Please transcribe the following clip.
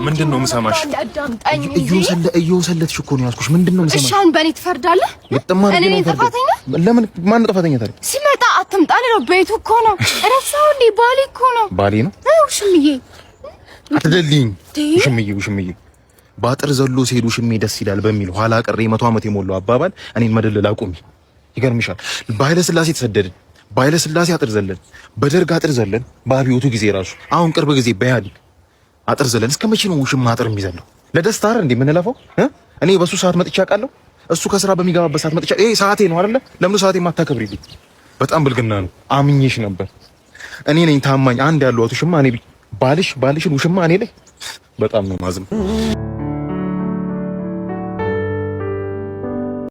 ምንድነው የምሰማሽ? እየወሰለትሽ እኮ ነው ያዝኩሽ። ምንድነው የምሰማሽ? እሺ አሁን በእኔ ትፈርዳለህ? እኔ ጥፋተኛ? ለምን ማን ጥፋተኛ ታዲያ? ሲመጣ አትምጣ ነው። ቤቱ እኮ ነው። ረሳው እንዴ? ባሌ እኮ ነው። ባሌ ነው? ውሽምዬ አትደልኝ። ውሽምዬ ባጥር ዘሎ ሲሄዱ ውሽሜ ደስ ይላል በሚል ኋላ ቀር 100 ዓመት የሞላው አባባል እኔን መደለል አቁሚ። ይገርምሻል። በኃይለ ሥላሴ ተሰደድን፣ በኃይለ ሥላሴ አጥር ዘለን፣ በደርግ አጥር ዘለን፣ በአብዮቱ ጊዜ ራሱ አሁን ቅርብ ጊዜ በኢህአዴግ አጥር ዘለን። እስከ መቼ ነው ውሽማ አጥር የሚዘለው? ለደስታ አይደል እንዴ የምንለፈው? እኔ በሱ ሰዓት መጥቻ አውቃለሁ። እሱ ከስራ በሚገባበት ሰዓት መጥቻ ይሄ ሰዓቴ ነው አይደለ? ለምን ሰዓቴ ማታከብሪልኝ? በጣም ብልግና ነው። አምኜሽ ነበር። እኔ ነኝ ታማኝ አንድ ያለው ውሽማ። እኔ ባልሽን ውሽማ እኔ ላይ በጣም ነው ማዝም